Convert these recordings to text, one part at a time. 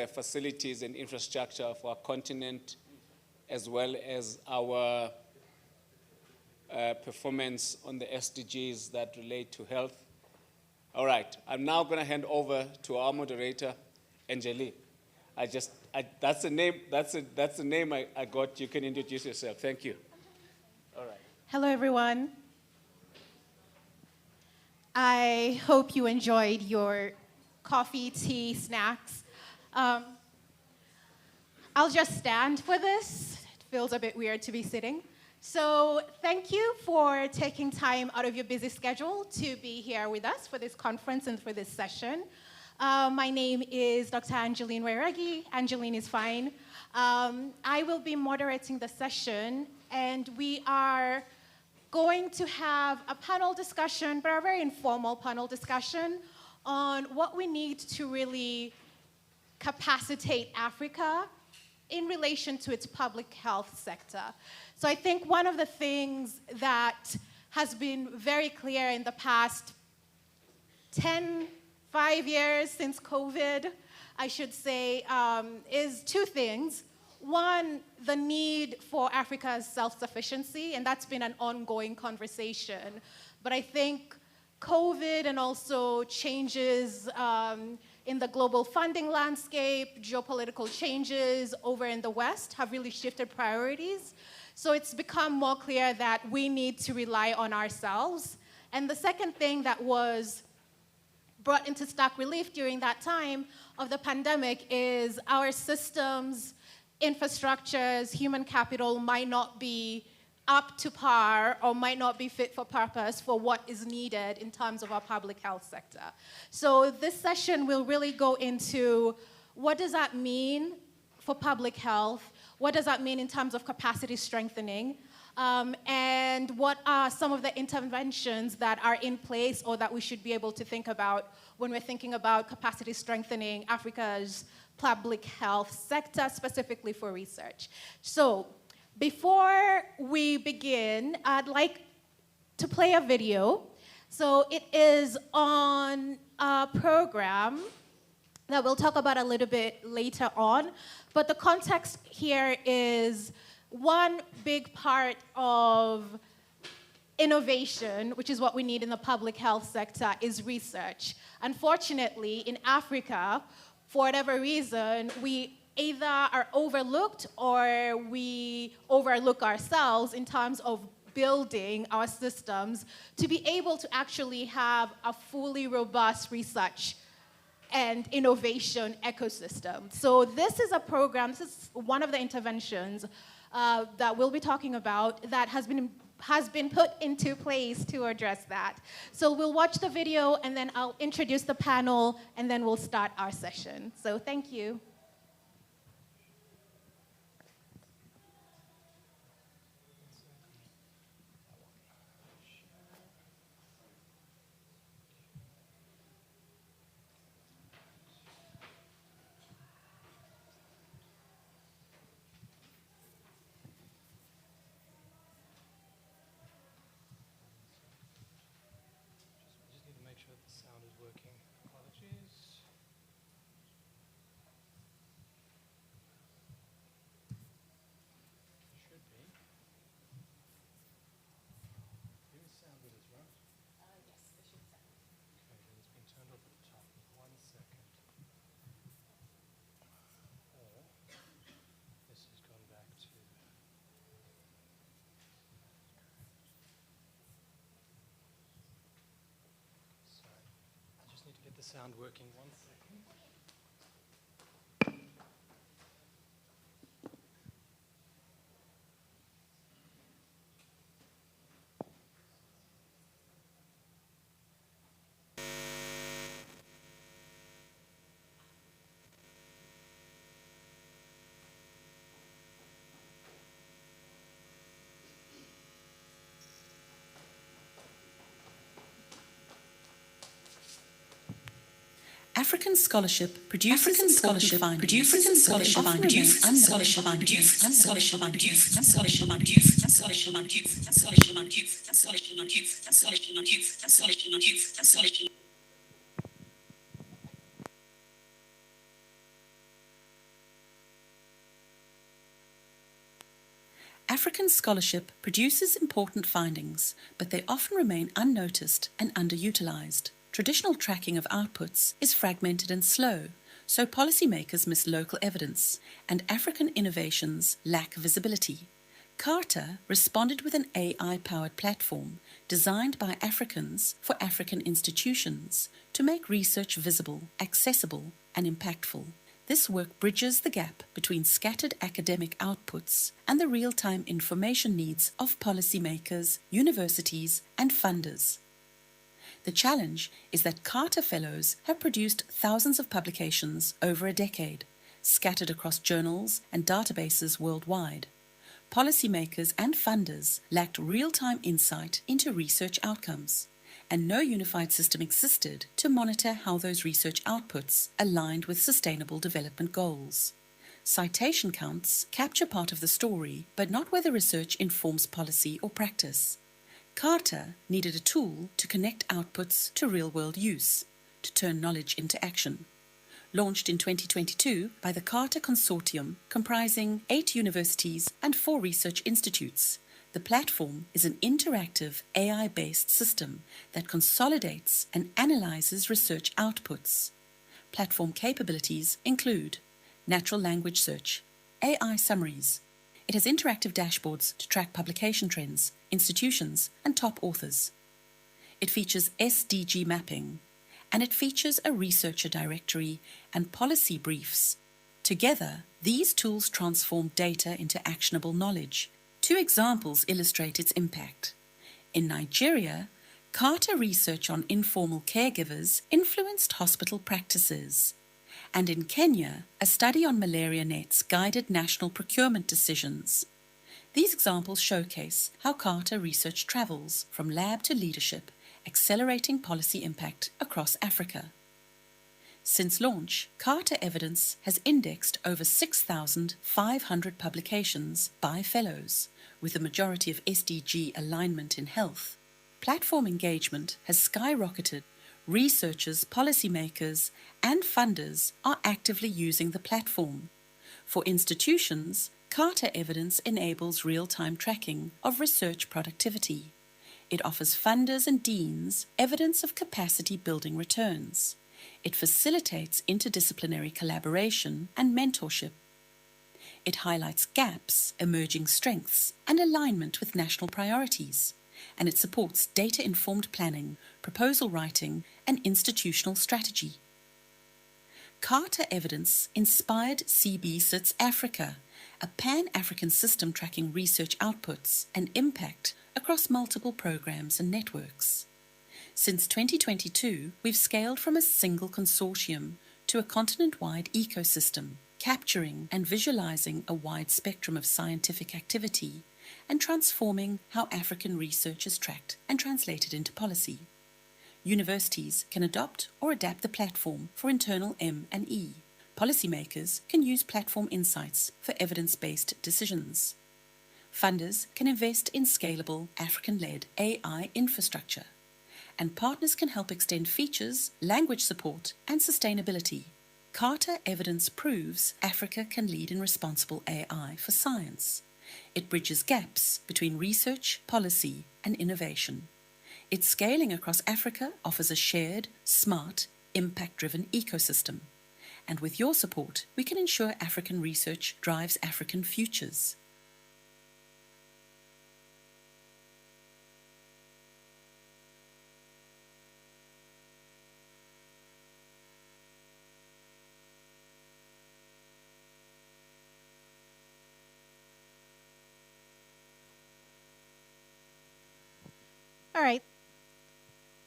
facilities and infrastructure of our continent, as well as our performance on the SDGs that relate to health. All right, I'm now going to hand over to our moderator, Angeline. That's the name. That's the name I got. You can introduce yourself. Thank you. All right. Hello, everyone. I hope you enjoyed your coffee, tea, snacks. I'll just stand for this. It feels a bit weird to be sitting. So thank you for taking time out of your busy schedule to be here with us for this conference and for this session. My name is Dr. Angeline Wairagi. Angeline is fine. I will be moderating the session, and we are going to have a panel discussion, but a very informal panel discussion on what we need to really capacitate Africa in relation to its public health sector. So I think one of the things that has been very clear in the past 5 years since COVID, I should say, is two things. One, the need for Africa's self-sufficiency, and that's been an ongoing conversation. But I think COVID and also changes in the global funding landscape, geopolitical changes over in the West have really shifted priorities. So it's become more clear that we need to rely on ourselves. And the second thing that was brought into stark relief during that time of the pandemic is our systems, infrastructures, human capital might not be up to par or might not be fit for purpose for what is needed in terms of our public health sector. So this session will really go into what does that mean for public health, what does that mean in terms of capacity strengthening, and what are some of the interventions that are in place or that we should be able to think about when we're thinking about capacity strengthening Africa's public health sector, specifically for research. So before we begin, I'd like to play a video. So it is on a program that we'll talk about a little bit later on. But the context here is one big part of innovation, which is what we need in the public health sector, is research. Unfortunately, in Africa, for whatever reason, we either are overlooked or we overlook ourselves in terms of building our systems to be able to actually have a fully robust research and innovation ecosystem. So this is a program, this is one of the interventions that we'll be talking about that has been put into place to address that. So we'll watch the video and then I'll introduce the panel and then we'll start our session. So thank you. The sound working 1 second. African scholarship produces African scholarship produces African scholarship produces and scholarship produces and scholarship produces and scholarship produces and scholarship produces and scholarship produces and scholarship produces and scholarship produces and scholarship produces and scholarship. African scholarship produces important findings, but they often remain unnoticed and underutilized. Traditional tracking of outputs is fragmented and slow, so policymakers miss local evidence, and African innovations lack visibility. Carter responded with an AI-powered platform designed by Africans for African institutions to make research visible, accessible, and impactful. This work bridges the gap between scattered academic outputs and the real-time information needs of policymakers, universities, and funders. The challenge is that Carter Fellows have produced thousands of publications over a decade, scattered across journals and databases worldwide. Policymakers and funders lacked real-time insight into research outcomes, and no unified system existed to monitor how those research outputs aligned with sustainable development goals. Citation counts capture part of the story, but not whether research informs policy or practice. Carter needed a tool to connect outputs to real-world use, to turn knowledge into action. Launched in 2022 by the Carter Consortium, comprising 8 universities and 4 research institutes, the platform is an interactive AI-based system that consolidates and analyzes research outputs. Platform capabilities include natural language search, AI summaries. It has interactive dashboards to track publication trends, institutions, and top authors. It features SDG mapping, and it features a researcher directory and policy briefs. Together, these tools transform data into actionable knowledge. 2 examples illustrate its impact. In Nigeria, Carter research on informal caregivers influenced hospital practices. And in Kenya, a study on malaria nets guided national procurement decisions. These examples showcase how Carter research travels from lab to leadership, accelerating policy impact across Africa. Since launch, Carter Evidence has indexed over 6,500 publications by fellows, with the majority of SDG alignment in health. Platform engagement has skyrocketed. Researchers, policymakers, and funders are actively using the platform. For institutions, Carter Evidence enables real-time tracking of research productivity. It offers funders and deans evidence of capacity building returns. It facilitates interdisciplinary collaboration and mentorship. It highlights gaps, emerging strengths, and alignment with national priorities. And it supports data-informed planning, proposal writing, and institutional strategy. Carter Evidence inspired CB-SITS Africa, a pan-African system tracking research outputs and impact across multiple programs and networks. Since 2022, we've scaled from a single consortium to a continent-wide ecosystem, capturing and visualizing a wide spectrum of scientific activity and transforming how African research is tracked and translated into policy. Universities can adopt or adapt the platform for internal M&E. Policymakers can use platform insights for evidence-based decisions. Funders can invest in scalable African-led AI infrastructure. And partners can help extend features, language support, and sustainability. Carter Evidence proves Africa can lead in responsible AI for science. It bridges gaps between research, policy, and innovation. Its scaling across Africa offers a shared, smart, impact-driven ecosystem. And with your support, we can ensure African research drives African futures. All right.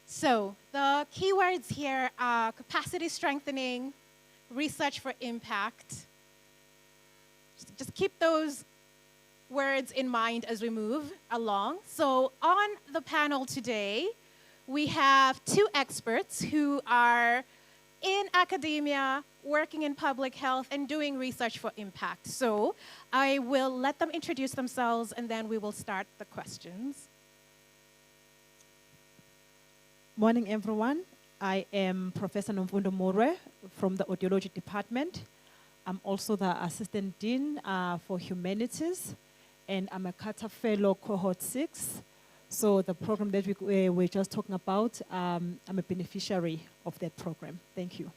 So the keywords here are capacity strengthening, research for impact. Just keep those words in mind as we move along. So on the panel today, we have 2 experts who are in academia, working in public health, and doing research for impact. So I will let them introduce themselves, and then we will start the questions. Morning, everyone. I am Professor Nomfundo More from the Audiology Department. I'm also the Assistant Dean for Humanities, and I'm a Carter Fellow Cohort 6. So the program that we're just talking about, I'm a beneficiary of that program. Thank you.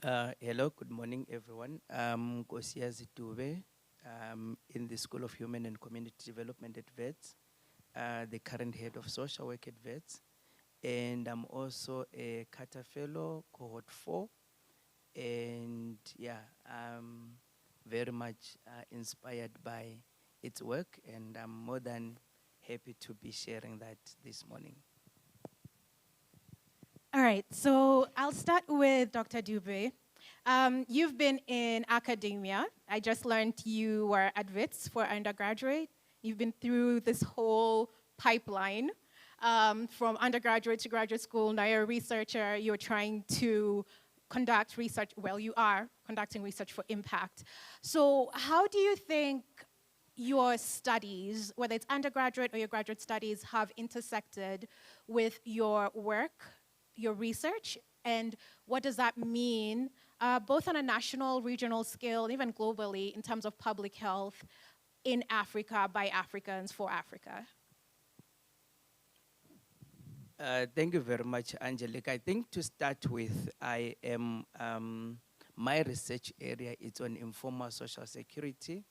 Hello, good morning, everyone. I'm Kosiazi Dube. I'm in the School of Human and Community Development at Wits, the current head of social work at Wits. And I'm also a Carter Fellow, Cohort 4. And yeah, I'm very much inspired by its work, and I'm more than happy to be sharing that this morning. All right, so I'll start with Dr. Dube. You've been in academia. I just learned you were at Wits for undergraduate. You've been through this whole pipeline from undergraduate to graduate school. Now you're a researcher. You're trying to conduct research. Well, you are conducting research for impact. So how do you think your studies, whether it's undergraduate or your graduate studies, have intersected with your work, your research, and what does that mean, both on a national, regional scale, and even globally, in terms of public health in Africa, by Africans, for Africa? Thank you very much, Angelique. I think to start with, I am, my research area is on informal social security,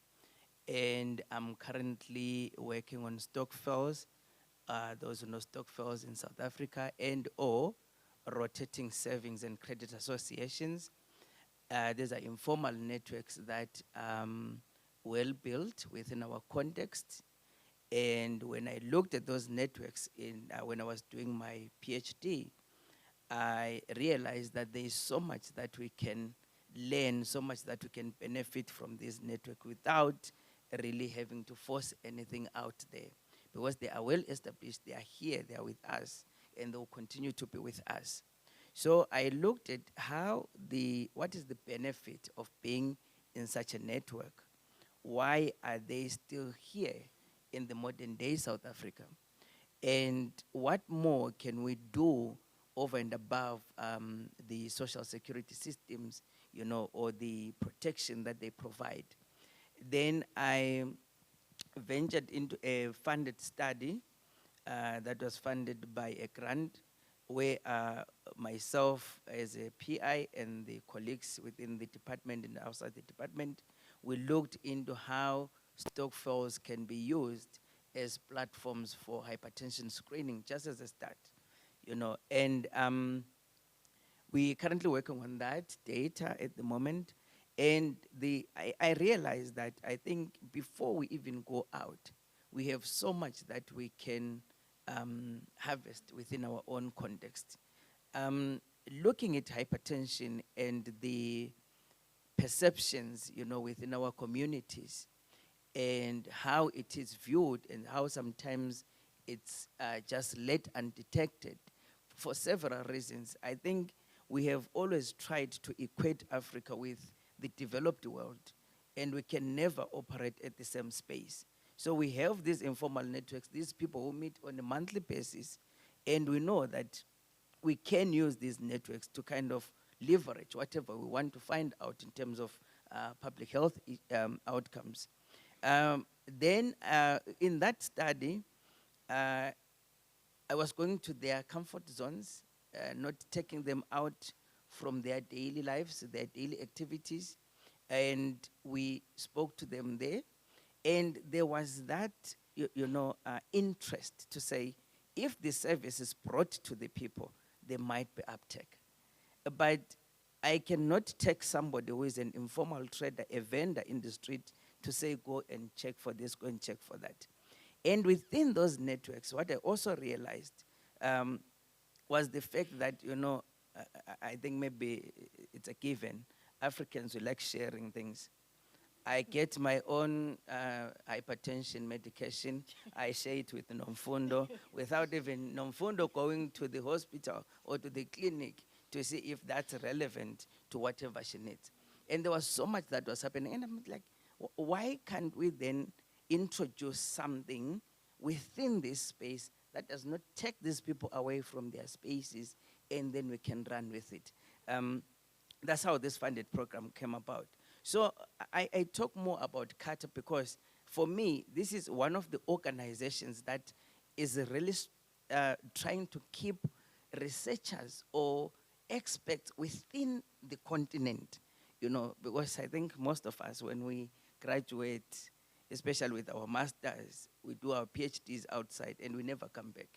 and I'm currently working on stokvels, those who know stokvels in South Africa, and or rotating savings and credit associations. These are informal networks that well built within our context. And when I looked at those networks when I was doing my PhD, I realized that there is so much that we can learn, so much that we can benefit from this network without really having to force anything out there. Because they are well established, they are here, they are with us, and they will continue to be with us. So I looked at what is the benefit of being in such a network? Why are they still here in the modern day South Africa? And what more can we do over and above the social security systems, or the protection that they provide? Then I ventured into a funded study that was funded by a grant where myself as a PI and the colleagues within the department and outside the department, we looked into how stokvels can be used as platforms for hypertension screening, just as a start, and we're currently working on that data at the moment. And I realized that I think before we even go out, we have so much that we can harvest within our own context. Looking at hypertension and the perceptions, within our communities, and how it is viewed and how sometimes it's just left undetected for several reasons. I think we have always tried to equate Africa with the developed world, and we can never operate at the same space. So we have these informal networks, these people who meet on a monthly basis, and we know that we can use these networks to kind of leverage whatever we want to find out in terms of public health outcomes. Then in that study, I was going to their comfort zones, not taking them out from their daily lives, their daily activities, and we spoke to them there. And there was that, interest to say, if the service is brought to the people, there might be uptake. But I cannot take somebody who is an informal trader, a vendor in the street, to say, go and check for this, go and check for that. And within those networks, what I also realized was the fact that, I think maybe it's a given, Africans will like sharing things. I get my own hypertension medication. I share it with Nomfundo without even Nomfundo going to the hospital or to the clinic to see if that's relevant to whatever she needs. And there was so much that was happening. And I'm like, why can't we then introduce something within this space that does not take these people away from their spaces, and then we can run with it? That's how this funded program came about. So I talk more about CATA because for me, this is one of the organizations that is really trying to keep researchers or experts within the continent, you know, because I think most of us, when we graduate, especially with our masters, we do our PhDs outside and we never come back.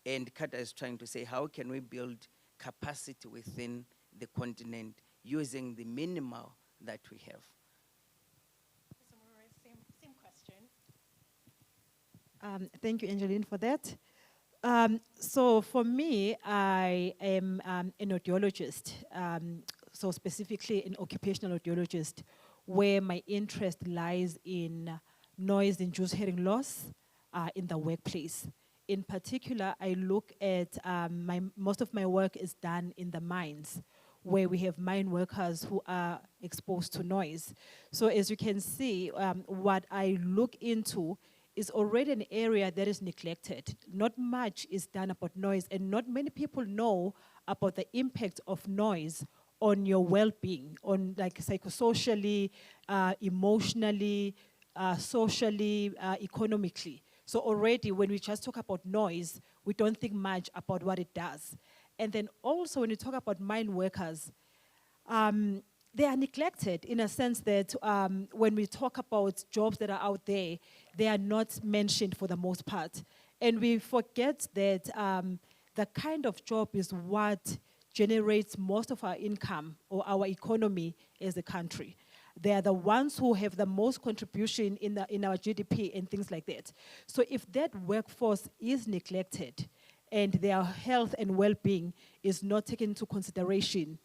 And CATA is trying to say, how can we build capacity within the continent using the minimal that we have? Same question. Thank you, Angeline, for that. So for me, I am an audiologist, so specifically an occupational audiologist, where my interest lies in noise-induced hearing loss in the workplace. In particular, I look at, most of my work is done in the mines, where we have mine workers who are exposed to noise. So as you can see, what I look into is already an area that is neglected. Not much is done about noise, and not many people know about the impact of noise on your well-being, on like psychosocially, emotionally, socially, economically. So already when we just talk about noise, we don't think much about what it does. And then also when you talk about mine workers, they are neglected in a sense that when we talk about jobs that are out there, they are not mentioned for the most part. And we forget that the kind of job is what generates most of our income or our economy as a country. They are the ones who have the most contribution in our GDP and things like that. So if that workforce is neglected and their health and well-being is not taken into consideration,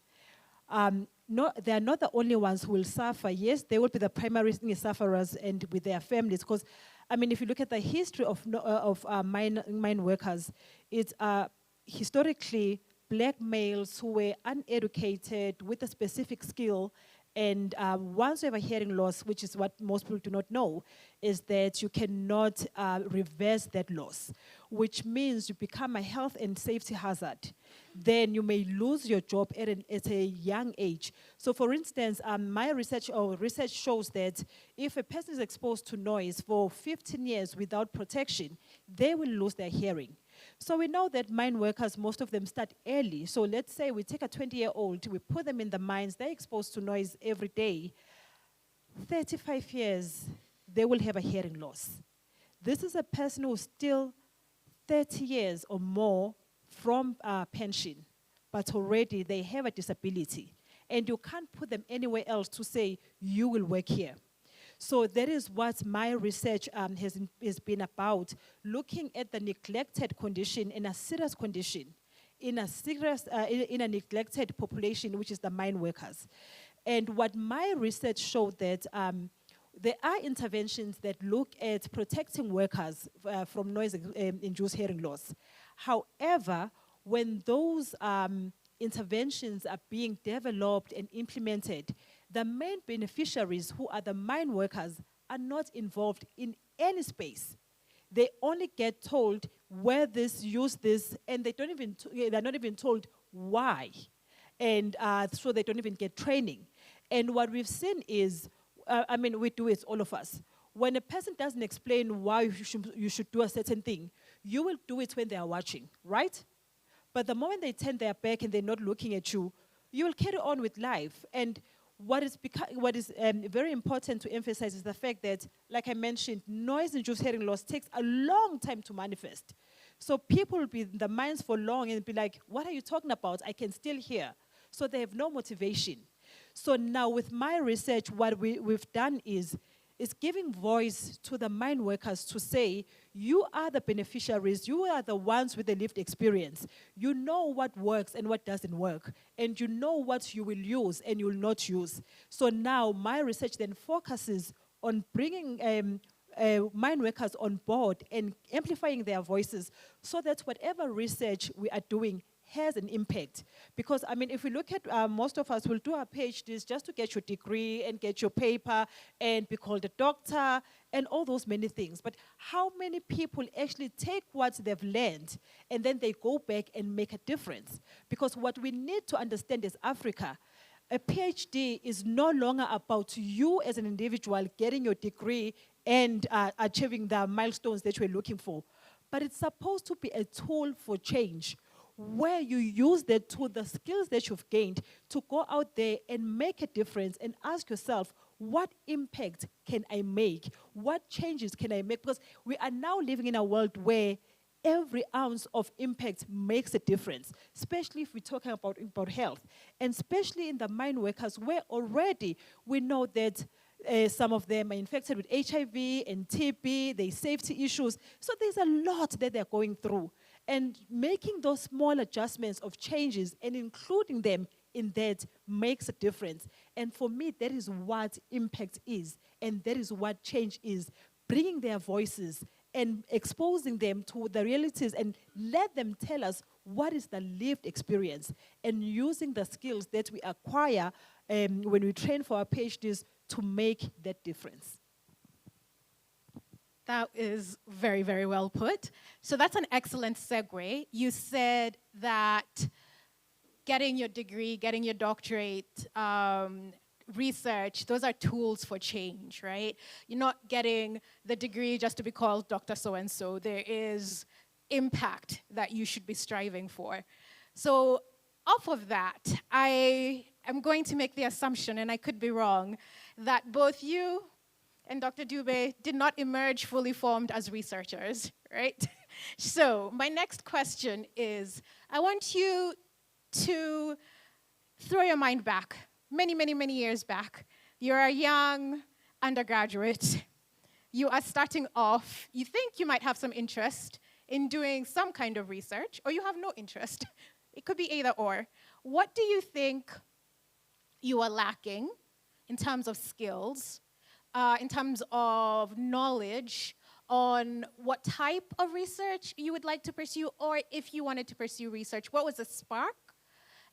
they are not the only ones who will suffer. Yes, they will be the primary sufferers and with their families. Because, I mean, if you look at the history of mine workers, it's historically black males who were uneducated with a specific skill. And once you have a hearing loss, which is what most people do not know, is that you cannot reverse that loss, which means you become a health and safety hazard. Then you may lose your job at a young age. So for instance, my research shows that if a person is exposed to noise for 15 years without protection, they will lose their hearing. So we know that mine workers, most of them start early. So let's say we take a 20-year-old, we put them in the mines, they're exposed to noise every day. 35 years, they will have a hearing loss. This is a person who's still 30 years or more from pension, but already they have a disability. And you can't put them anywhere else to say, you will work here. So that is what my research has been about, looking at the neglected condition in a serious condition, in a neglected population, which is the mine workers. And what my research showed that there are interventions that look at protecting workers from noise-induced hearing loss. However, when those interventions are being developed and implemented, the main beneficiaries, who are the mine workers, are not involved in any space. They only get told wear this, use this, and they're not even told why. And so they don't even get training. And what we've seen is, I mean, we do it, all of us. When a person doesn't explain why you should do a certain thing, you will do it when they are watching, right? But the moment they turn their back and they're not looking at you, you will carry on with life. And what is very important to emphasize is the fact that, like I mentioned, noise-induced hearing loss takes a long time to manifest. So people will be in the mines for long and be like, what are you talking about? I can still hear. So they have no motivation. So now with my research, what we've done is giving voice to the mine workers to say, you are the beneficiaries, you are the ones with the lived experience. You know what works and what doesn't work, and you know what you will use and you will not use. So now my research then focuses on bringing mine workers on board and amplifying their voices so that whatever research we are doing has an impact. Because, I mean, if we look at most of us will do our PhDs just to get your degree and get your paper and be called a doctor and all those many things. But how many people actually take what they've learned and then they go back and make a difference? Because what we need to understand is Africa, a PhD is no longer about you as an individual getting your degree and achieving the milestones that you're looking for. But it's supposed to be a tool for change, where you use the tool, the skills that you've gained, to go out there and make a difference and ask yourself, what impact can I make? What changes can I make? Because we are now living in a world where every ounce of impact makes a difference, especially if we're talking about health, and especially in the mine workers, where already we know that some of them are infected with HIV and TB, there's safety issues. So there's a lot that they're going through. And making those small adjustments of changes and including them in that makes a difference. And for me, that is what impact is, and that is what change is. Bringing their voices and exposing them to the realities and let them tell us what is the lived experience, and using the skills that we acquire when we train for our PhDs to make that difference. That is very, very well put. So that's an excellent segue. You said that getting your degree, getting your doctorate, research, those are tools for change, right? You're not getting the degree just to be called Dr. So-and-so. There is impact that you should be striving for. So off of that, I am going to make the assumption, and I could be wrong, that both you and Dr. Dube did not emerge fully formed as researchers, right? So my next question is, I want you to throw your mind back, many, many, many years back. You're a young undergraduate. You are starting off. You think you might have some interest in doing some kind of research, or you have no interest. It could be either or. What do you think you are lacking in terms of skills, in terms of knowledge on what type of research you would like to pursue, or if you wanted to pursue research, what was the spark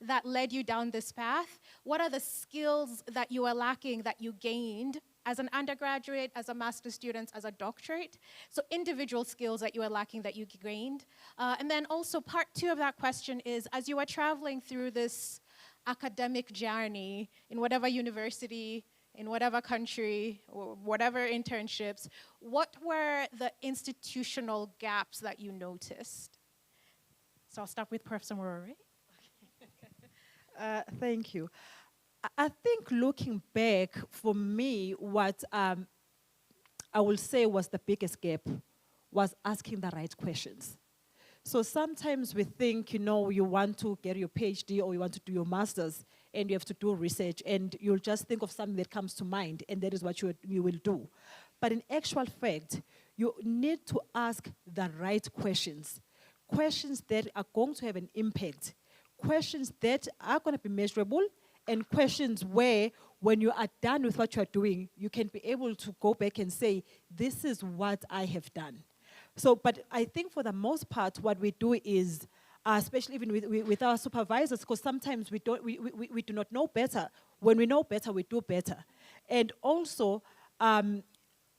that led you down this path? What are the skills that you are lacking that you gained as an undergraduate, as a master's student, as a doctorate? So individual skills that you are lacking that you gained. And then also part two of that question is, as you are traveling through this academic journey in whatever university, in whatever country, or whatever internships, what were the institutional gaps that you noticed? So I'll start with Professor Murray. Thank you. I think looking back, for me, what I will say was the biggest gap was asking the right questions. So sometimes we think, you know, you want to get your PhD or you want to do your master's and you have to do research, and you'll just think of something that comes to mind, and that is what you will do. But in actual fact, you need to ask the right questions, questions that are going to have an impact, questions that are going to be measurable, and questions where, when you are done with what you are doing, you can be able to go back and say, this is what I have done. So, but I think for the most part, what we do is, especially even with our supervisors, because sometimes we do not know better. When we know better, we do better. And also,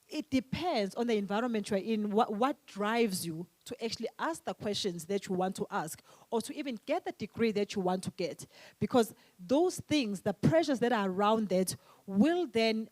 it depends on the environment you're in, what drives you to actually ask the questions that you want to ask, or to even get the degree that you want to get. Because those things, the pressures that are around that, will then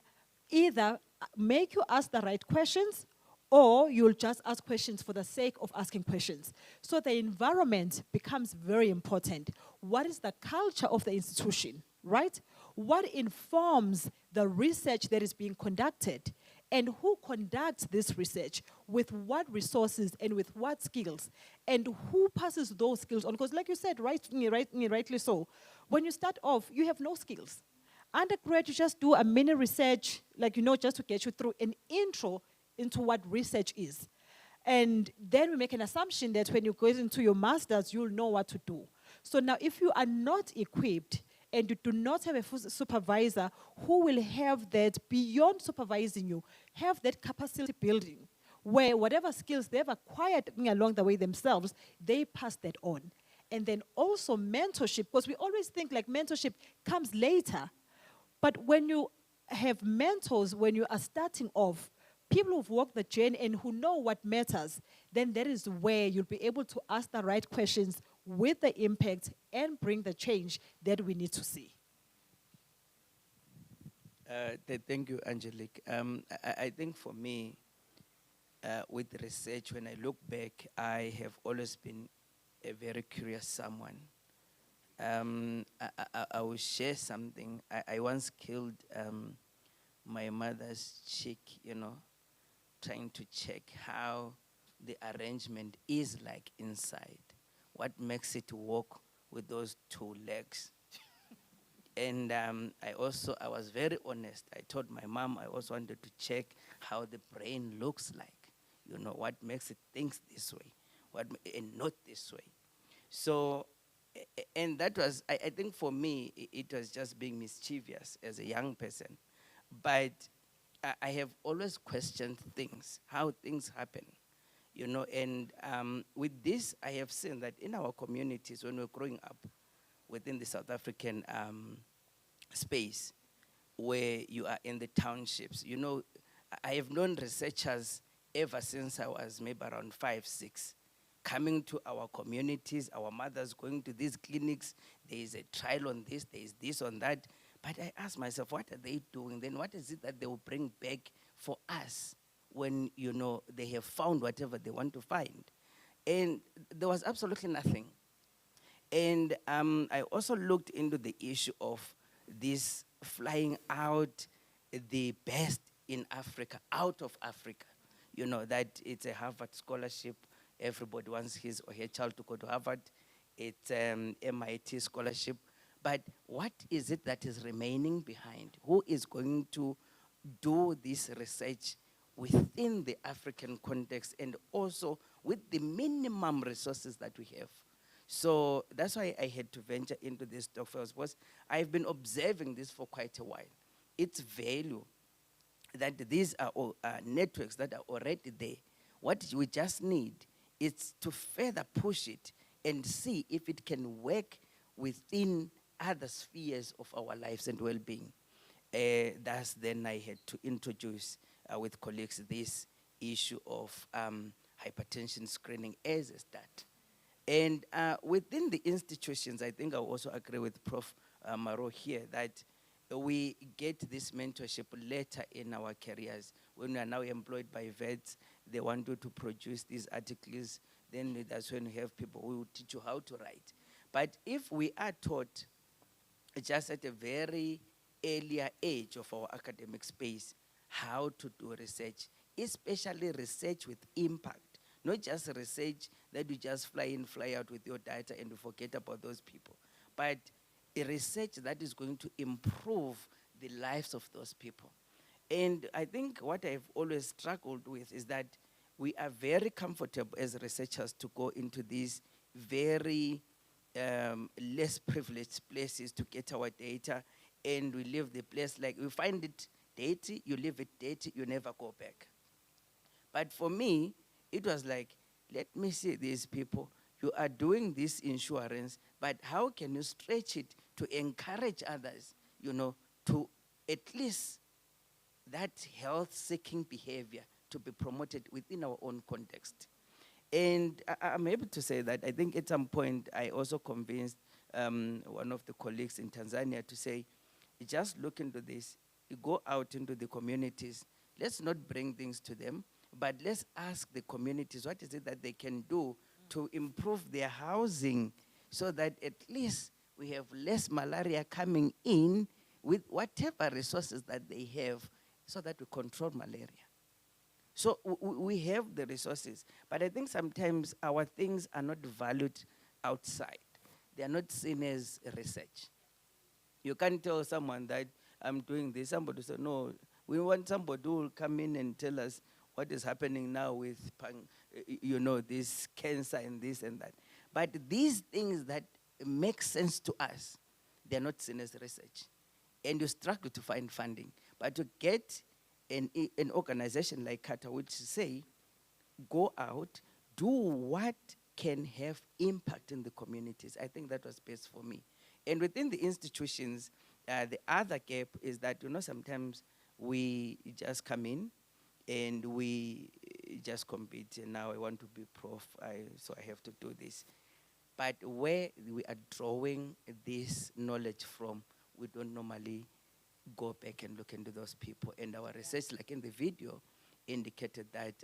either make you ask the right questions, or you'll just ask questions for the sake of asking questions. So the environment becomes very important. What is the culture of the institution, right? What informs the research that is being conducted? And who conducts this research? With what resources and with what skills? And who passes those skills on? Because like you said, rightly so, when you start off, you have no skills. Undergrad, you just do a mini research, like, you know, just to get you through an intro into what research is. And then we make an assumption that when you go into your master's, you'll know what to do. So now if you are not equipped and you do not have a supervisor who will have that beyond supervising you, have that capacity building, where whatever skills they've acquired along the way themselves, they pass that on. And then also mentorship, because we always think like mentorship comes later. But when you have mentors, when you are starting off, people who've walked the journey and who know what matters, then that is where you'll be able to ask the right questions with the impact and bring the change that we need to see. Thank you, Angelique. I think for me, with research, when I look back, I have always been a very curious someone. I will share something. I once killed my mother's chick, trying to check how the arrangement is like inside. What makes it walk with those two legs? And I was very honest. I told my mom I also wanted to check how the brain looks like. What makes it think this way, and not this way. So, and that was, I think for me, it was just being mischievous as a young person. But I have always questioned things, how things happen. And with this, I have seen that in our communities, when we're growing up within the South African space, where you are in the townships, I have known researchers ever since I was maybe around 5, 6, coming to our communities, our mothers going to these clinics, there is a trial on this, there is this on that. But I ask myself, what are they doing? Then what is it that they will bring back for us when, they have found whatever they want to find? And there was absolutely nothing. And I also looked into the issue of this flying out the best in Africa, out of Africa. That it's a Harvard scholarship. Everybody wants his or her child to go to Harvard. It's MIT scholarship. But what is it that is remaining behind? Who is going to do this research within the African context and also with the minimum resources that we have? So that's why I had to venture into this talk first, because I've been observing this for quite a while. Its value, that these are all, networks that are already there. What we just need is to further push it and see if it can work within other spheres of our lives and well-being. Thus, then I had to introduce with colleagues this issue of hypertension screening as a start. And within the institutions, I think I also agree with Prof. Maro here that we get this mentorship later in our careers. When we are now employed by Wits, they want you to produce these articles. Then that's when you have people who will teach you how to write. But if we are taught just at a very earlier age of our academic space how to do research, especially research with impact, not just research that you just fly in, fly out with your data and you forget about those people, but a research that is going to improve the lives of those people. And I think what I've always struggled with is that we are very comfortable as researchers to go into these very less privileged places to get our data, and we leave the place like we find it dirty, you leave it dirty, you never go back. But for me, it was like, let me see these people. You are doing this insurance, but how can you stretch it to encourage others, to at least that health-seeking behavior to be promoted within our own context? And I'm able to say that I think at some point I also convinced one of the colleagues in Tanzania to say, just look into this, you go out into the communities, let's not bring things to them, but let's ask the communities what is it that they can do to improve their housing so that at least we have less malaria coming in with whatever resources that they have so that we control malaria. So we have the resources, but I think sometimes our things are not valued outside. They are not seen as research. You can't tell someone that I'm doing this. Somebody say, no, we want somebody who will come in and tell us what is happening now with, this cancer and this and that. But these things that make sense to us, they're not seen as research. And you struggle to find funding. But to get an organization like CATA, which say, go out, do what can have impact in the communities. I think that was best for me. And within the institutions, the other gap is that, sometimes we just come in and we just compete. And now I want to be prof, so I have to do this. But where we are drawing this knowledge from, we don't normally go back and look into those people. And our research, like in the video, indicated that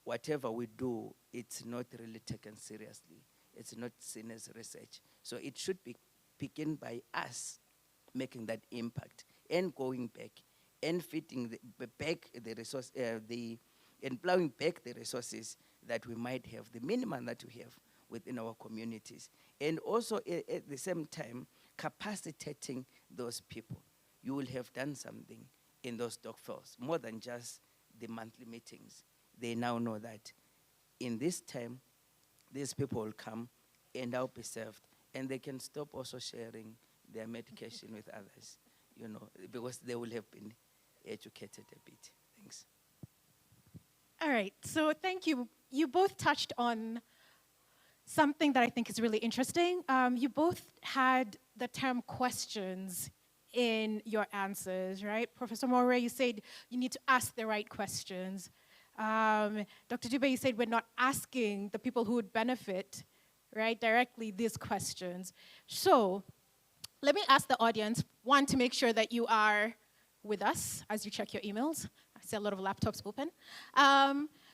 whatever we do, it's not really taken seriously. It's not seen as research. So it should begin by us making that impact and going back and fitting back the resource, and plowing back the resources that we might have, the minimum that we have within our communities. And also at the same time, capacitating those people. You will have done something in those dog fells, more than just the monthly meetings. They now know that in this time, these people will come and I'll be served. And they can stop also sharing their medication with others, you know, because they will have been educated a bit. Thanks. All right, so thank you. You both touched on something that I think is really interesting. You both had the term questions in your answers, right? Professor Moray, you said you need to ask the right questions. Dr. Dube, you said we're not asking the people who would benefit, right, directly these questions. So let me ask the audience, one, to make sure that you are with us as you check your emails. I see a lot of laptops open.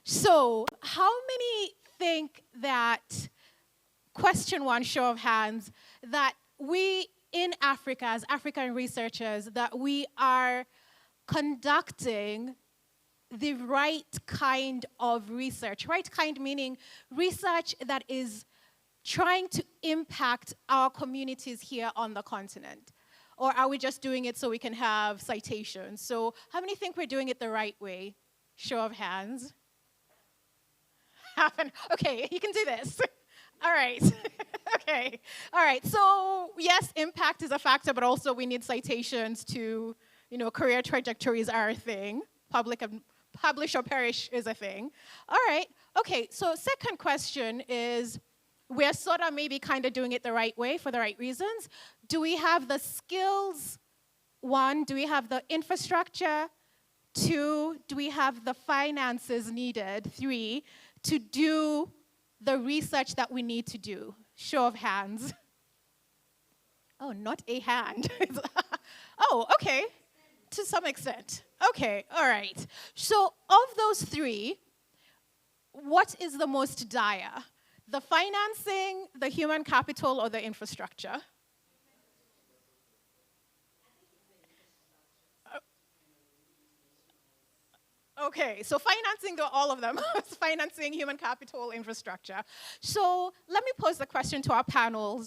So how many think that, question one, show of hands, that we in Africa, as African researchers, that we are conducting the right kind of research? Right kind meaning research that is trying to impact our communities here on the continent? Or are we just doing it so we can have citations? So how many think we're doing it the right way? Show of hands. Okay, you can do this. All right. Okay. All right. So yes, impact is a factor, but also we need citations to, you know, career trajectories are a thing. Publish or perish is a thing. All right. Okay. So second question is, we're sort of maybe kind of doing it the right way for the right reasons. Do we have the skills? One, do we have the infrastructure? Two, do we have the finances needed? Three, to do the research that we need to do? Show of hands. Oh, not a hand. Oh, okay, to some extent. Okay, all right. So of those three, what is the most dire? The financing, the human capital, or the infrastructure? Okay, so financing, all of them. Financing, human capital, infrastructure. So let me pose the question to our panelists.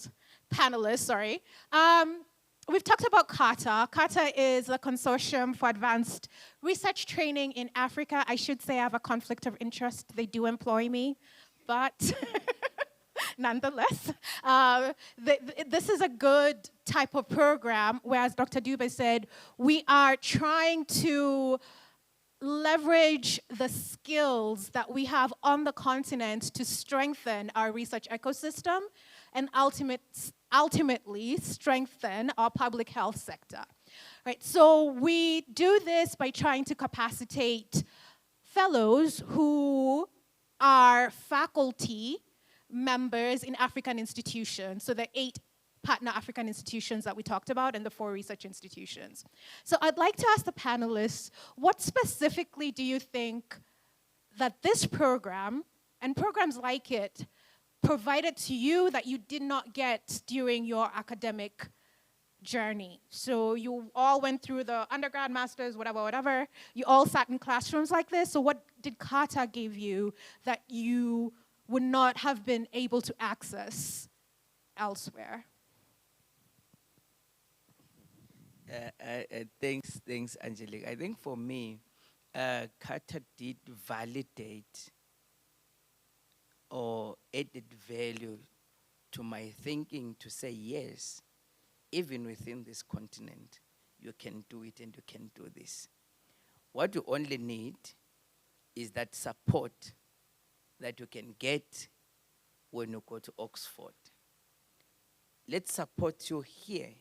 We've talked about CARTA. CARTA is a consortium for advanced research training in Africa. I should say I have a conflict of interest. They do employ me, but nonetheless, this is a good type of program, whereas Dr. Dube said, we are trying to leverage the skills that we have on the continent to strengthen our research ecosystem and ultimately strengthen our public health sector. Right, so we do this by trying to capacitate fellows who are faculty members in African institutions, so the 8 partner African institutions that we talked about and the 4 research institutions. So I'd like to ask the panelists, what specifically do you think that this program and programs like it provided to you that you did not get during your academic journey? So you all went through the undergrad, masters, whatever. You all sat in classrooms like this. So what did CARTA give you that you would not have been able to access elsewhere? Thanks, Angelique. I think for me, CARTA did validate or added value to my thinking to say, yes, even within this continent, you can do it and you can do this. What you only need is that support that you can get when you go to Oxford. Let's support you here.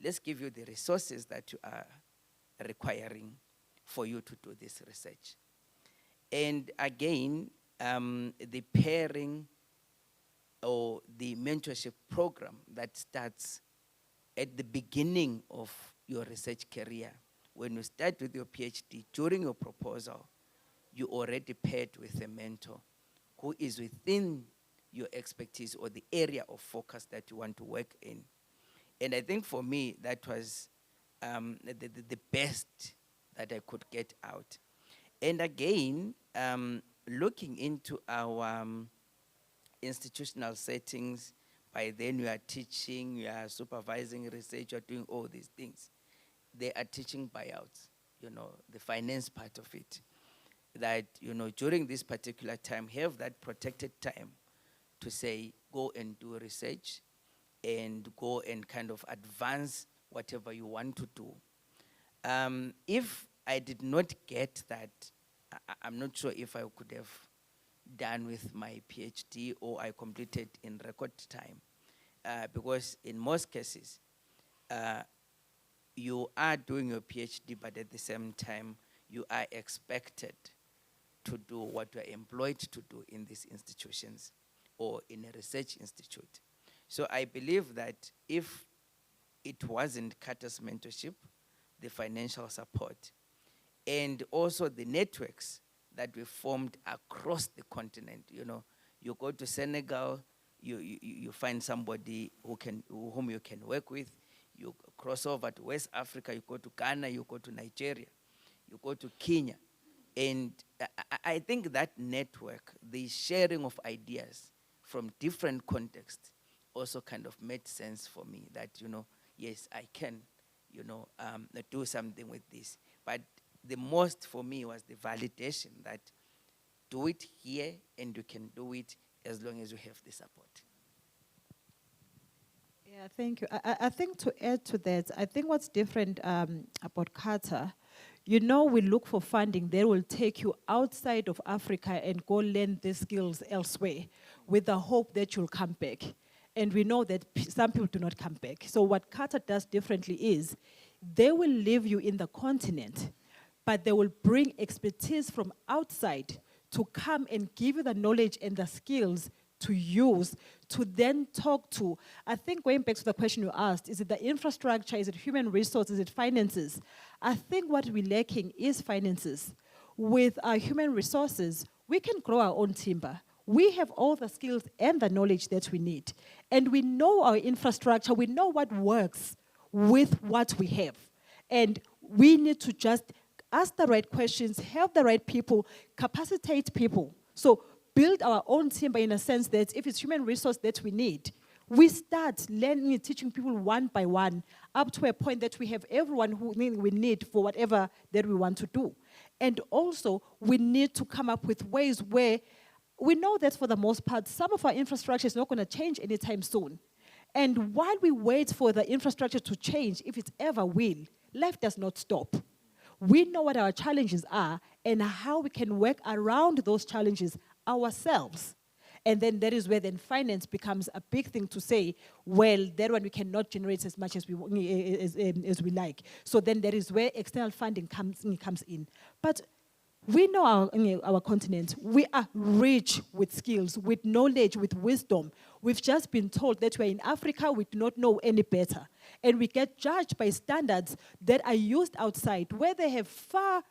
Let's give you the resources that you are requiring for you to do this research. And again, the pairing or the mentorship program that starts at the beginning of your research career. When you start with your PhD, during your proposal, you already paired with a mentor who is within your expertise or the area of focus that you want to work in. And I think for me, that was the best that I could get out. And again, looking into our institutional settings, by then you are teaching, you are supervising research, you are doing all these things. They are teaching buyouts, the finance part of it. That, during this particular time, have that protected time to say, go and do research and go and kind of advance whatever you want to do. If I did not get that, I'm not sure if I could have done with my PhD or I completed in record time. Because in most cases, you are doing your PhD, but at the same time, you are expected to do what you are employed to do in these institutions or in a research institute. So I believe that if it wasn't Carter's mentorship, the financial support, and also the networks that we formed across the continent. You go to Senegal, you find somebody whom you can work with. You cross over to West Africa, you go to Ghana, you go to Nigeria, you go to Kenya. And I think that network, the sharing of ideas from different contexts, also kind of made sense for me that, yes, I can, do something with this. But the most for me was the validation that do it here and you can do it as long as you have the support. Yeah, thank you. I think to add to that, I think what's different about Carter, we look for funding that will take you outside of Africa and go learn these skills elsewhere with the hope that you'll come back. And we know that some people do not come back. So what Carter does differently is they will leave you in the continent, but they will bring expertise from outside to come and give you the knowledge and the skills to use, to then talk to. I think going back to the question you asked, is it the infrastructure, is it human resources, is it finances? I think what we're lacking is finances. With our human resources, we can grow our own timber. We have all the skills and the knowledge that we need. And we know our infrastructure, we know what works with what we have. And we need to just ask the right questions, help the right people, capacitate people. So build our own timber in a sense that if it's human resource that we need, we start learning and teaching people one by one up to a point that we have everyone who we need for whatever that we want to do. And also, we need to come up with ways where we know that for the most part, some of our infrastructure is not going to change anytime soon. And while we wait for the infrastructure to change, if it ever will, life does not stop. We know what our challenges are and how we can work around those challenges ourselves. And then that is where then finance becomes a big thing to say, well, that one we cannot generate as much as we like. So then that is where external funding comes in. But we know our continent, we are rich with skills, with knowledge, with wisdom. We've just been told that we're in Africa, we do not know any better. And we get judged by standards that are used outside, where they have far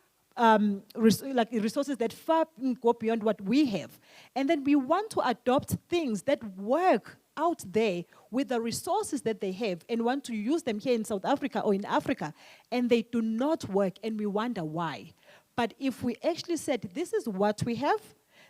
resources that far go beyond what we have. And then we want to adopt things that work out there with the resources that they have and want to use them here in South Africa or in Africa, and they do not work, and we wonder why. But if we actually said, this is what we have,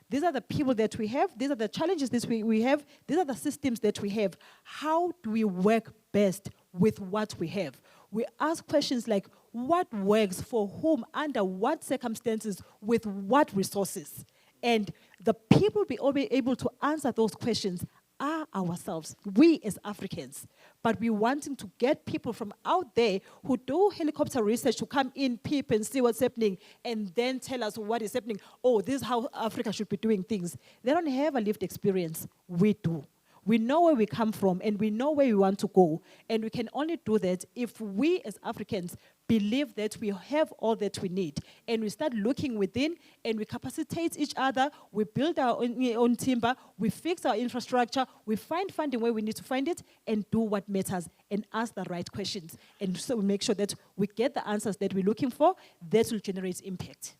these are the people that we have, these are the challenges that we have, these are the systems that we have, how do we work best with what we have? We ask questions like, what works for whom, under what circumstances, with what resources? And the people will be able to answer those questions are ourselves, we as Africans. But we're wanting to get people from out there who do helicopter research to come in, peep and see what's happening, and then tell us what is happening. Oh, this is how Africa should be doing things. They don't have a lived experience. We do. We know where we come from, and we know where we want to go. And we can only do that if we as Africans believe that we have all that we need, and we start looking within, and we capacitate each other, we build our own timber, we fix our infrastructure, we find funding where we need to find it, and do what matters, and ask the right questions. And so we make sure that we get the answers that we're looking for, that will generate impact.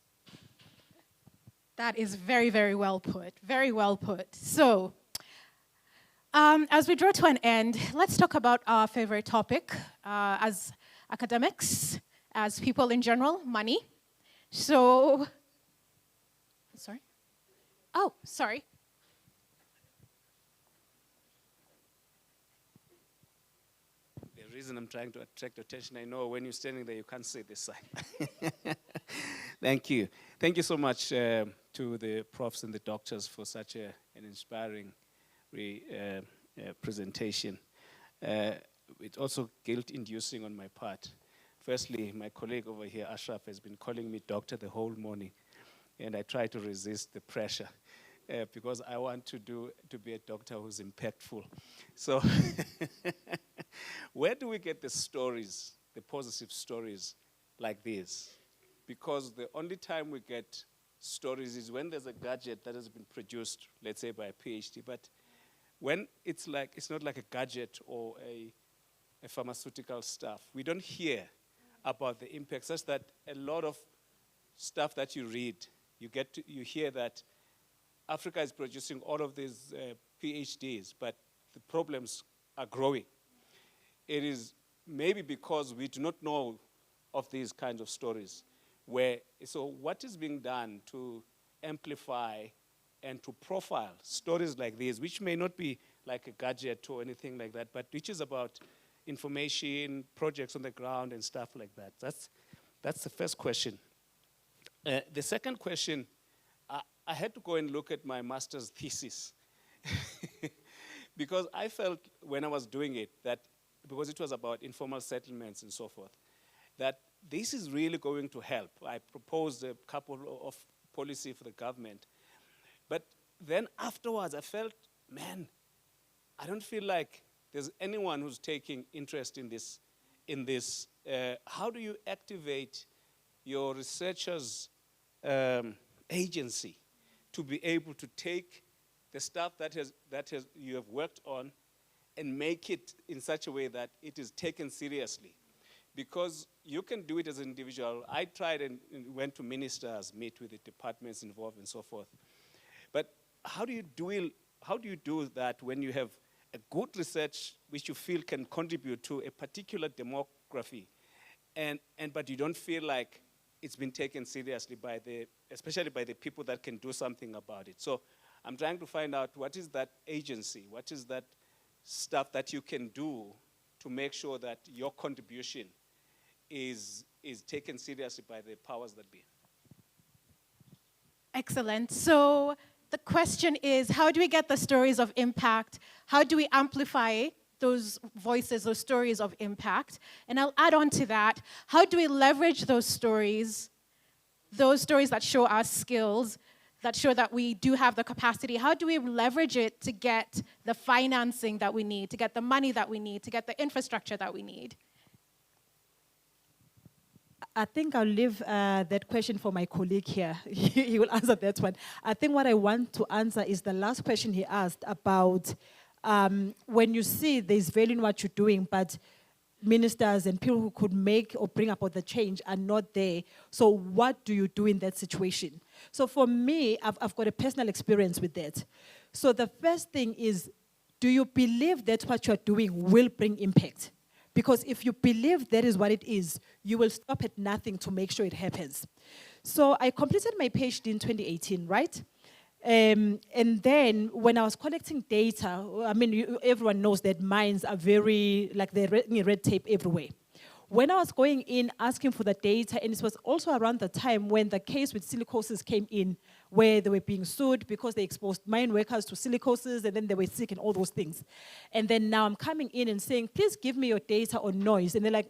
That is very, very well put. Very well put. So, as we draw to an end, let's talk about our favorite topic as academics, as people in general, money. So, sorry? Oh, sorry. The reason I'm trying to attract attention, I know when you're standing there, you can't see this side. Thank you. Thank you so much to the profs and the doctors for such an inspiring presentation. It's also guilt-inducing on my part. Firstly, my colleague over here, Ashraf, has been calling me doctor the whole morning, and I try to resist the pressure because I want to be a doctor who's impactful. So where do we get the stories, the positive stories like this? Because the only time we get stories is when there's a gadget that has been produced, let's say by a PhD, but when it's not like a gadget or a pharmaceutical stuff, we don't hear about the impact, such that a lot of stuff that you read, you hear that Africa is producing all of these PhDs, but the problems are growing. It is maybe because we do not know of these kinds of stories. So what is being done to amplify and to profile stories like these, which may not be like a gadget or anything like that, but which is about information, projects on the ground, and stuff like that? That's the first question. The second question, I had to go and look at my master's thesis because I felt when I was doing it that, because it was about informal settlements and so forth, that this is really going to help. I proposed a couple of policy for the government. But then afterwards, I felt, man, I don't feel like there's anyone who's taking interest in this. How do you activate your researchers' agency to be able to take the stuff that you have worked on and make it in such a way that it is taken seriously? Because you can do it as an individual. I tried and went to ministers, meet with the departments involved and so forth. But how do you do that when you have a good research which you feel can contribute to a particular demography, but you don't feel like it's been taken seriously especially by the people that can do something about it? So I'm trying to find out what is that agency, what is that stuff that you can do to make sure that your contribution is taken seriously by the powers that be. Excellent. So the question is, how do we get the stories of impact? How do we amplify those voices, those stories of impact? And I'll add on to that, how do we leverage those stories that show our skills, that show that we do have the capacity? How do we leverage it to get the financing that we need, to get the money that we need, to get the infrastructure that we need? I think I'll leave that question for my colleague here. He will answer that one. I think what I want to answer is the last question he asked about when you see there's value in what you're doing, but ministers and people who could make or bring about the change are not there. So what do you do in that situation? So for me, I've got a personal experience with that. So the first thing is, do you believe that what you're doing will bring impact? Because if you believe that is what it is, you will stop at nothing to make sure it happens. So I completed my PhD in 2018, right? And then when I was collecting data, I mean, everyone knows that mines are very, like they're red tape everywhere. When I was going in asking for the data, and it was also around the time when the case with silicosis came in, where they were being sued because they exposed mine workers to silicosis, and then they were sick and all those things. And then now I'm coming in and saying, please give me your data on noise. And they're like,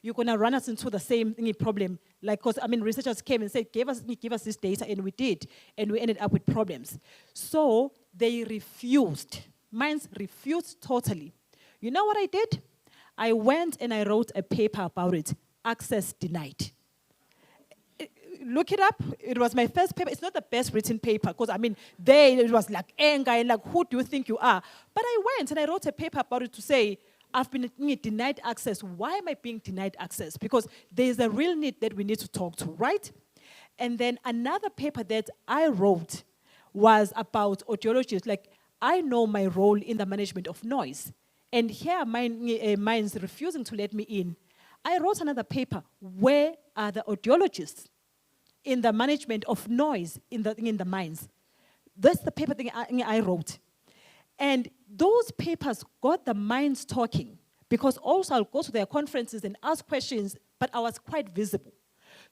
you're going to run us into the same problem. Like, because, I mean, researchers came and said, give us this data, and we did. And we ended up with problems. So they refused. Mines refused totally. You know what I did? I went and I wrote a paper about it. access denied. Look it up. It was my first paper. It's not the best written paper because, I mean, there it was like anger and like, who do you think you are? But I went and I wrote a paper about it to say, I've been denied access. Why am I being denied access? Because there's a real need that we need to talk to, right? And then another paper that I wrote was about audiologists. Like, I know my role in the management of noise. And here mine's refusing to let me in. I wrote another paper, where are the audiologists in the management of noise in the mines? That's the paper thing I wrote. And those papers got the minds talking, because also I'll go to their conferences and ask questions, but I was quite visible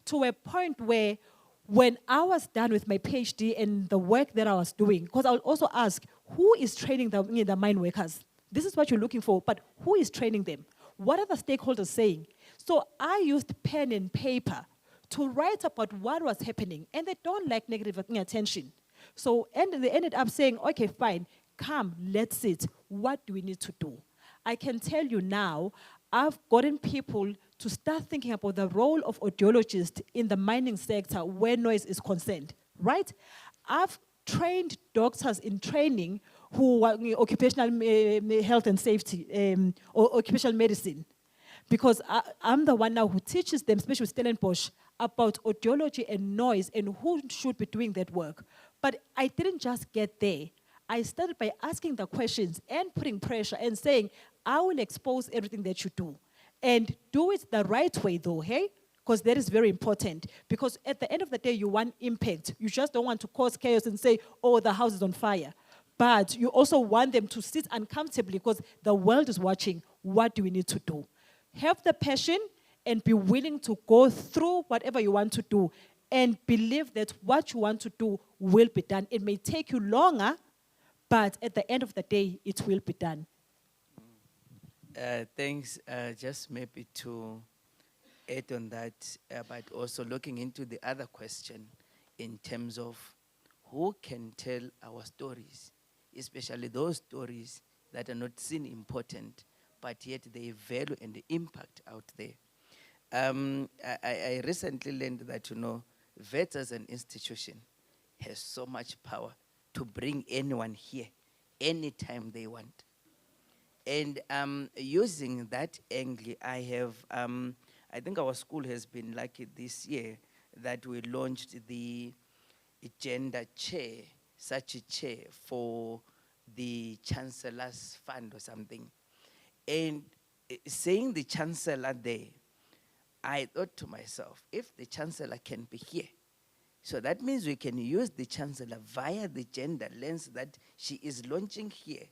to a point where when I was done with my PhD and the work that I was doing, because I'll also ask, who is training the mine workers? This is what you're looking for, but who is training them? What are the stakeholders saying? So I used pen and paper to write about what was happening, and they don't like negative attention. So they ended up saying, okay, fine, come, let's sit. What do we need to do? I can tell you now, I've gotten people to start thinking about the role of audiologists in the mining sector where noise is concerned, right? I've trained doctors in training who are occupational health and safety, or occupational medicine, because I'm the one now who teaches them, especially with Stellenbosch, about audiology and noise and who should be doing that work. But I didn't just get there. I started by asking the questions and putting pressure and saying, I will expose everything that you do. And do it the right way though, hey? Because that is very important. Because at the end of the day, you want impact. You just don't want to cause chaos and say, oh, the house is on fire. But you also want them to sit uncomfortably because the world is watching. What do we need to do? Have the passion and be willing to go through whatever you want to do and believe that what you want to do will be done. It may take you longer, but at the end of the day, it will be done. Thanks. Just maybe to add on that, but also looking into the other question in terms of who can tell our stories, especially those stories that are not seen important, but yet they value and the impact out there. I recently learned that, Wits as an institution has so much power to bring anyone here anytime they want. And using that angle, I have, I think our school has been lucky this year that we launched the gender chair, such a chair for the Chancellor's Fund or something. And saying the Chancellor there, I thought to myself, if the Chancellor can be here, so that means we can use the Chancellor via the gender lens that she is launching here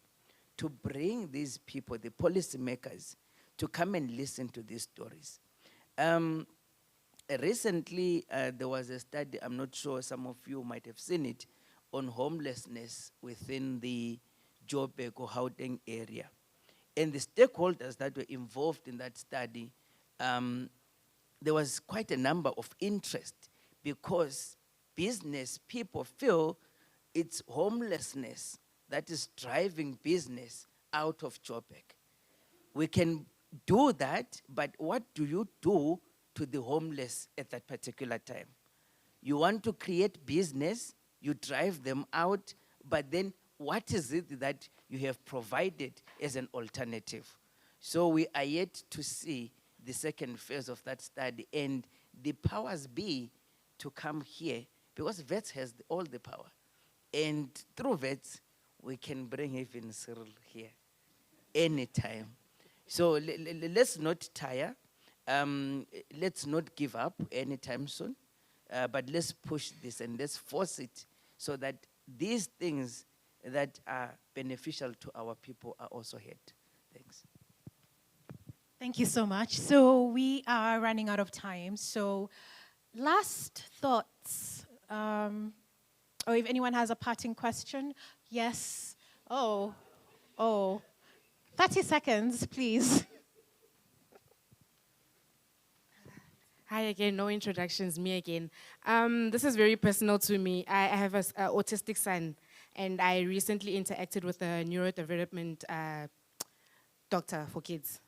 to bring these people, the policymakers, to come and listen to these stories. Recently, there was a study, I'm not sure some of you might have seen it, on homelessness within the Joburg or Gauteng area. And the stakeholders that were involved in that study, there was quite a number of interest because business people feel it's homelessness that is driving business out of Joburg. We can do that, but what do you do to the homeless at that particular time? You want to create business, you drive them out, but then what is it that you have provided as an alternative? So we are yet to see the second phase of that study, and the powers be to come here, because Wits has all the power. And through Wits, we can bring even Cyril here anytime. So let's not tire. Let's not give up anytime soon. But let's push this and let's force it so that these things that are beneficial to our people are also heard. Thanks. Thank you so much. So we are running out of time. So last thoughts. Or if anyone has a parting question. Yes. Oh. 30 seconds, please. Hi again, no introductions, me again. This is very personal to me. I have an autistic son, and I recently interacted with a neurodevelopment doctor for kids,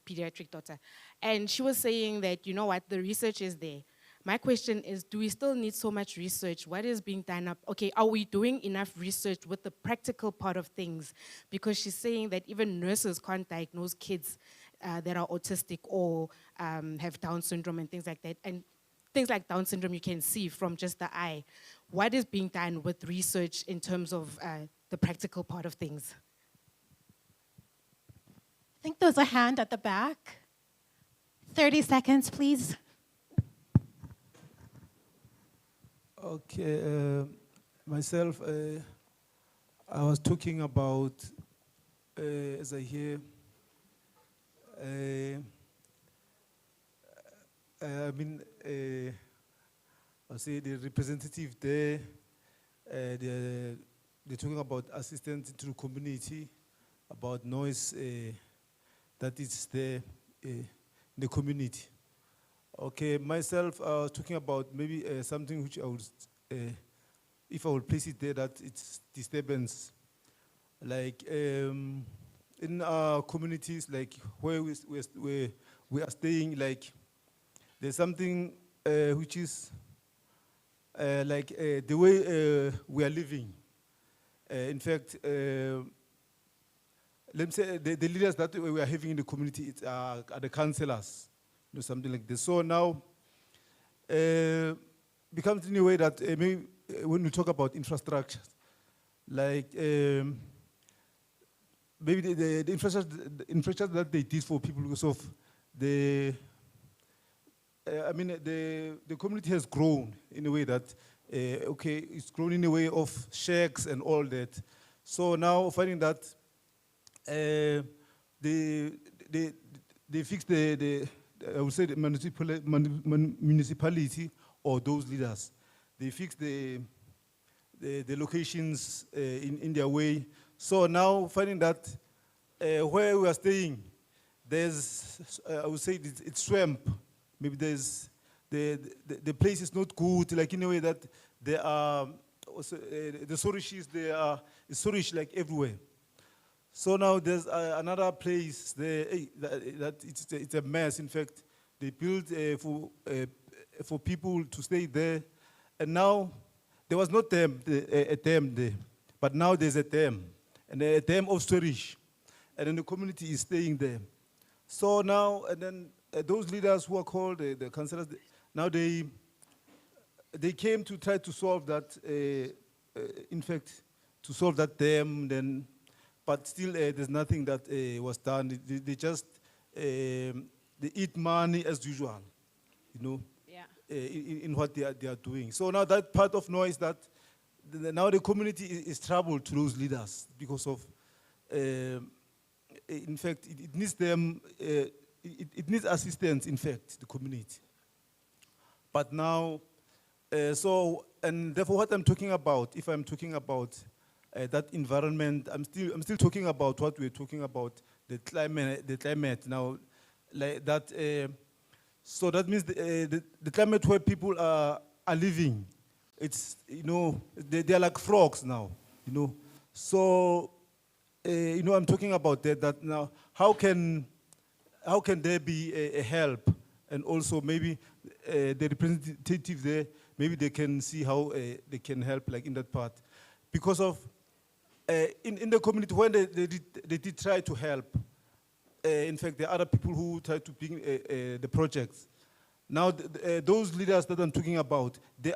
pediatric daughter. And she was saying that, you know what, the research is there. My question is, do we still need so much research? What is being done up? Okay, are we doing enough research with the practical part of things? Because she's saying that even nurses can't diagnose kids that are autistic or have Down syndrome and things like that. And things like Down syndrome you can see from just the eye. What is being done with research in terms of the practical part of things? I think there's a hand at the back. 30 seconds, please. Okay, myself, I was talking about, as I hear, I say the representative there, they're talking about assistance to the community, about noise that is there in the community. Okay, myself, I was talking about maybe something which I would, if I would place it there, that it's disturbance. Like in our communities, like where we are staying, like there's something which is like the way we are living. In fact, let me say the leaders that we are having in the community are the councillors. Something like this. So now, becomes in a way that maybe when we talk about infrastructure, like maybe the infrastructure that they did for people because of the, the community has grown in a way that, okay, it's grown in a way of shacks and all that. So now finding that they fix I would say the municipality or those leaders, they fix the locations in their way. So now finding that where we are staying, there's, I would say it's swamp. Maybe there's, the place is not good, like in a way that there are, also, the sorishes, there are, it's sorish like everywhere. So now there's another place there that it's a mess. In fact, they built for people to stay there, and now there was not a dam there, but now there's a dam, and a dam of storage, and then the community is staying there. So now, and then those leaders who are called the councillors, now they came to try to solve that. In fact, to solve that dam, then. But still, there's nothing that was done. They just they eat money as usual, you know, Yeah. in what they are doing. So now that part of noise that now the community is troubled to those leaders because of, in fact, it needs them, it needs assistance, in fact, the community. But now, so, and therefore what I'm talking about, if I'm talking about that environment, I'm still talking about what we're talking about, the climate now, like that. So that means the climate where people are living, it's, you know, they are like frogs now, you know. So, you know, I'm talking about that now. How can there be a help, and also maybe the representative there, maybe they can see how they can help, like in that part, because of. In the community, when they did try to help, in fact, there are other people who try to bring the projects. Now, those leaders that I'm talking about, they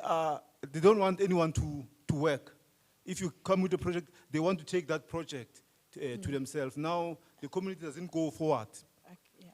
don't want anyone to work. If you come with a project, they want to take that project to themselves. Now, the community doesn't go forward. Yeah.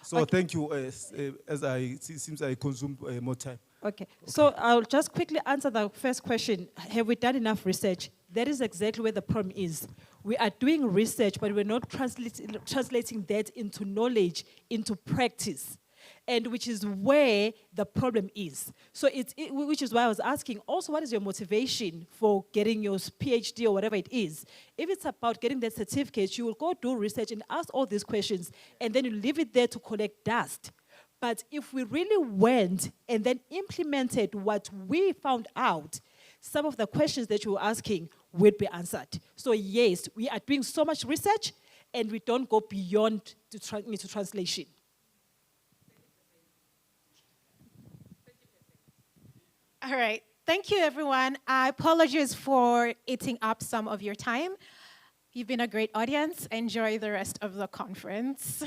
So thank you, as it seems I consumed more time. Okay, so I'll just quickly answer the first question. Have we done enough research? That is exactly where the problem is. We are doing research, but we're not translating that into knowledge, into practice, and which is where the problem is. So which is why I was asking, also, what is your motivation for getting your PhD or whatever it is? If it's about getting that certificate, you will go do research and ask all these questions, and then you leave it there to collect dust. But if we really went and then implemented what we found out, some of the questions that you were asking would be answered. So yes, we are doing so much research, and we don't go beyond into translation. All right. Thank you, everyone. I apologize for eating up some of your time. You've been a great audience. Enjoy the rest of the conference.